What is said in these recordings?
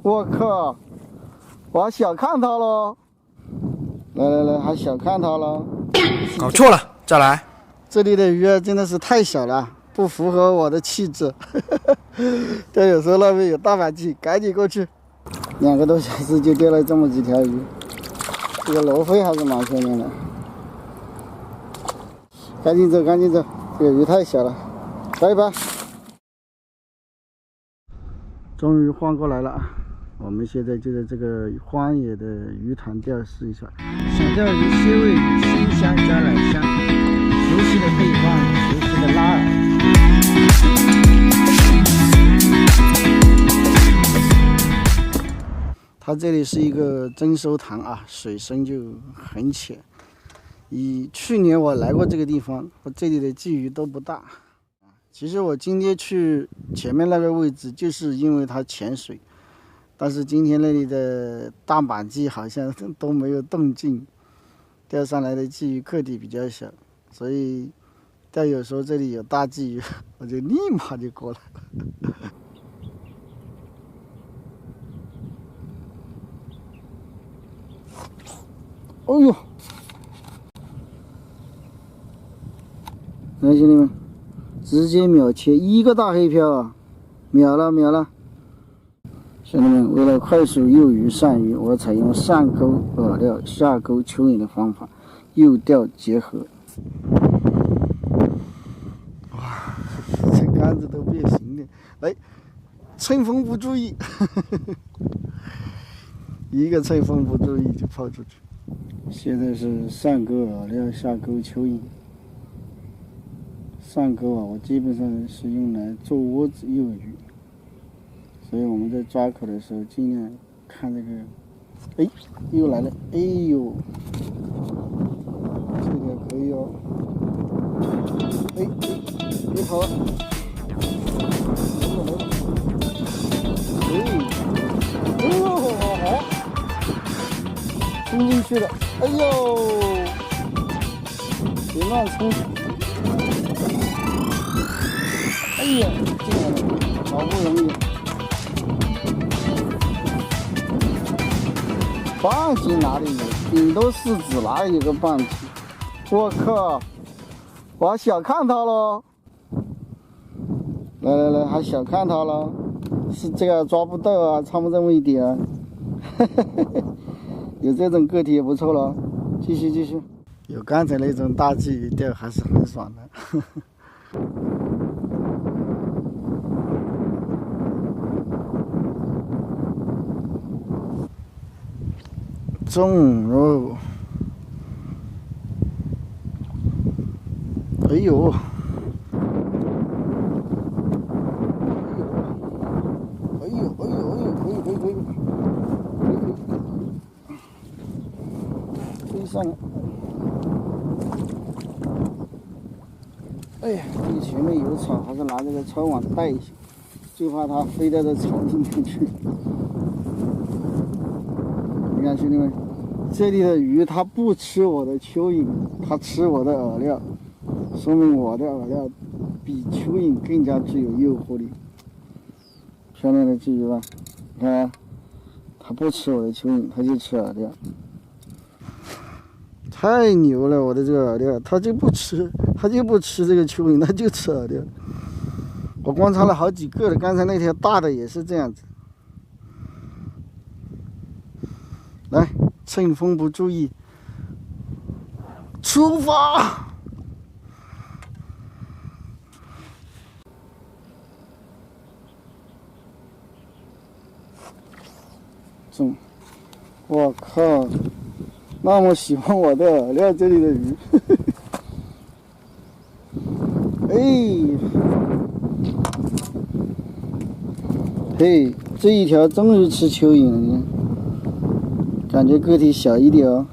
我靠，我还小看它了。来，还小看它了。搞错了，再来。这里的鱼啊，真的是太小了，不符合我的气质。钓友说那边有大板鲫，赶紧过去。2个多小时就钓了这么几条鱼，这个罗非还是蛮漂亮的。赶紧走，赶紧走，这个鱼太小了，拜拜。终于换过来了，我们现在就在这个荒野的鱼塘钓试一下。想钓鱼，鲜味鲜香加奶香，熟悉的配方，熟悉的拉饵。它这里是一个增收塘啊，水深就很浅。去年我来过这个地方，我这里的鲫鱼都不大。其实我今天去前面那个位置，就是因为它浅水，但是今天那里的大板鲫好像都没有动静，钓上来的鲫鱼个体比较小，所以钓友说这里有大鲫鱼，我就立马就过来了。哦呦！来，兄弟们，直接秒切一个大黑漂啊！秒了！兄弟们，为了快速诱鱼上鱼，我采用上钩饵料、下钩蚯蚓的方法，诱钓结合。哇，这杆子都变形了！来，乘风不注意，一个乘风不注意就抛出去。现在是上钩饵料，下钩蚯蚓。上钩啊，我基本上是用来做窝子诱鱼，所以我们在抓口的时候尽量看这个。哎，又来了！哎呦，这条可以哦。哎，别跑了！哎呦，好，冲进去了！哎呦，别乱冲！哎呀，进来了，好不容易。半斤哪里有？顶多是只哪有个半斤？我靠，我还小看它了。来，还小看它了。是这个抓不到啊，差不这么一点啊。有这种个体也不错了。继续。有刚才那种大鲫鱼钓还是很爽的。重肉，哎呦，可以，飞上了。哎呀，这前面有草，还是拿这个抄网带一下，就怕它飞到这草里面去。你看，兄弟们，这里的鱼它不吃我的蚯蚓，它吃我的饵料，说明我的饵料比蚯蚓更加具有诱惑力。漂亮的鲫鱼吧？你看，它不吃我的蚯蚓，它就吃饵料，太牛了！我的这个饵料，它就不吃这个蚯蚓，它就吃饵料。我观察了好几个了，刚才那条大的也是这样子。来，乘风不注意，出发！中！我靠，那么喜欢我的饵料，这里的鱼，哎，嘿，这一条终于吃蚯蚓了。感觉个体小一点哦。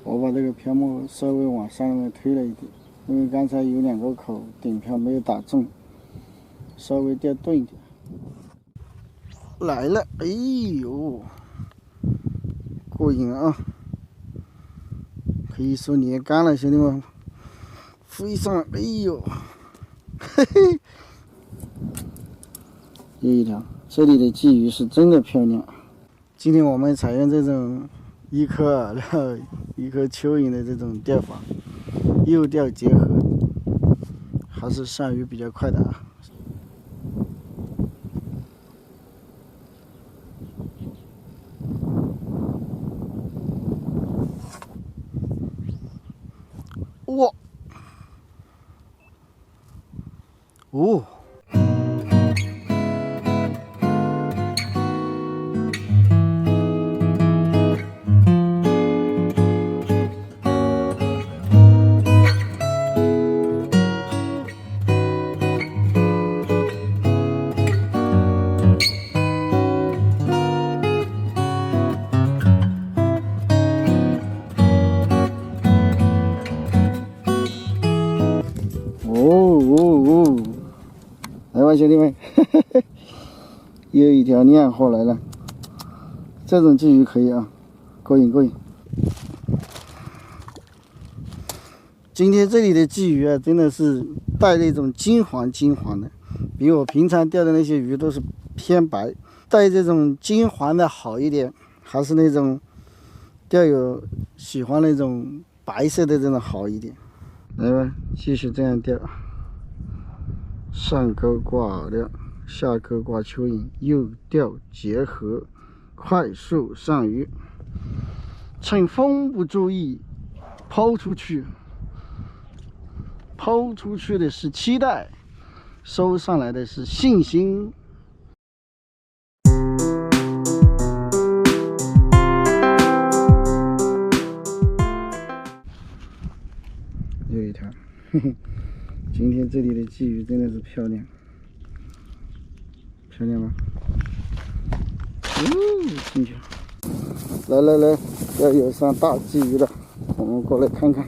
我把这个漂沫稍微往上面推了一点，因为刚才有2个口顶漂没有打中，稍微钓钝一点。来了，哎呦，过瘾啊！可以说连杆了，兄弟们，飞上了，哎呦，嘿嘿，又一条，这里的鲫鱼是真的漂亮。今天我们采用这种一颗饵料一颗蚯蚓的这种钓法，幼钓结合，还是上鱼比较快的啊。哇！哦！来吧，兄弟们，又一条靓货来了。这种鲫鱼可以啊，过瘾过瘾。今天这里的鲫鱼啊，真的是带那种金黄的，比我平常钓的那些鱼都是偏白，带这种金黄的好一点，还是那种钓友喜欢那种白色的这种好一点。来吧，继续这样钓。上钩挂饵料，下钩挂蚯蚓，幼钓结合，快速上鱼。趁风不注意抛出去，抛出去的是期待，收上来的是信心。又一条，嘿嘿。今天这里的鲫鱼真的是漂亮，漂亮吗？进去了！来，要有上大鲫鱼了，我们过来看看。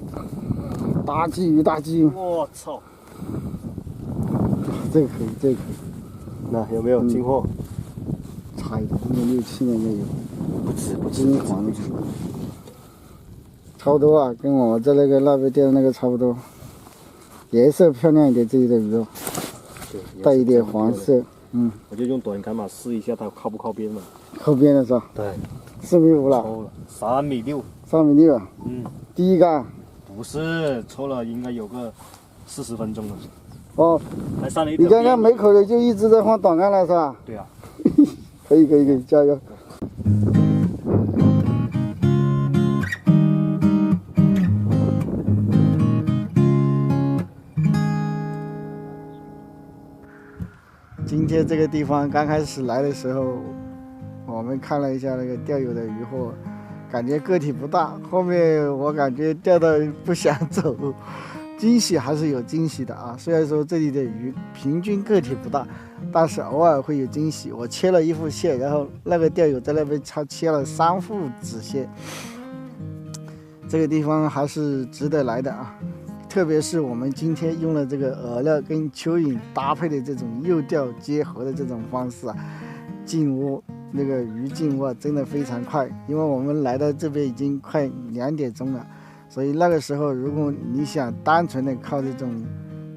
大鲫鱼！我操！这个可以。那有没有进货？差一点，6、7年就有。不止，金黄的，差不多啊，跟我在那边钓的那个差不多。颜色漂亮一点，这里的鱼肉，带一点黄色。我就用短杆嘛试一下它靠不靠边嘛。靠边了是吧？对。4.5米了。抽了3.6米。3.6米啊？第一杆？不是，抽了应该有个40分钟了。哦。还上了一条。你刚刚没口的就一直在换短杆了是吧？对啊。可以，加油！今天这个地方刚开始来的时候，我们看了一下那个钓友的渔获，感觉个体不大。后面我感觉钓到不想走，惊喜还是有惊喜的啊。虽然说这里的鱼平均个体不大，但是偶尔会有惊喜。我切了一副蟹，然后那个钓友在那边他切了3副纸蟹。这个地方还是值得来的啊。特别是我们今天用了这个饵料跟蚯蚓搭配的这种幼钓结合的这种方式啊，进窝那个鱼进窝真的非常快，因为我们来到这边已经快2点钟了，所以那个时候如果你想单纯的靠这种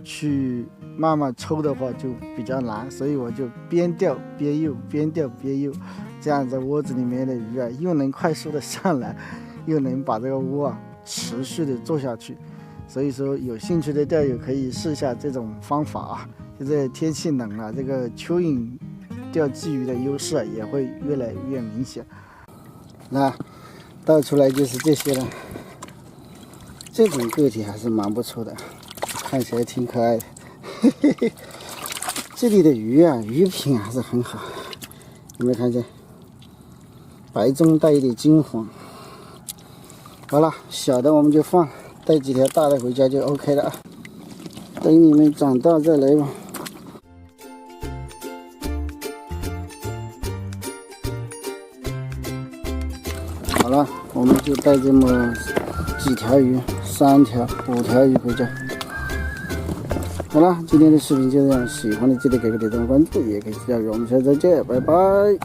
去慢慢抽的话就比较难，所以我就边钓边诱，边钓边诱，这样在窝子里面的鱼啊又能快速的上来，又能把这个窝啊持续的做下去。所以说有兴趣的钓友可以试一下这种方法啊。现在天气冷了，这个蚯蚓钓鲫鱼的优势也会越来越明显。那倒出来就是这些了，这种个体还是蛮不错的，看起来挺可爱的。这里的鱼啊，鱼品还是很好，有没有看见？白中带一点金黄。好了，小的我们就放。带几条大的回家就 OK 了啊！等你们长大再来吧。好了，我们就带这么几条鱼，3条、5条鱼回家。好了，今天的视频就这样，喜欢的记得给个点赞关注，也可以加入我们，下次再见，拜拜。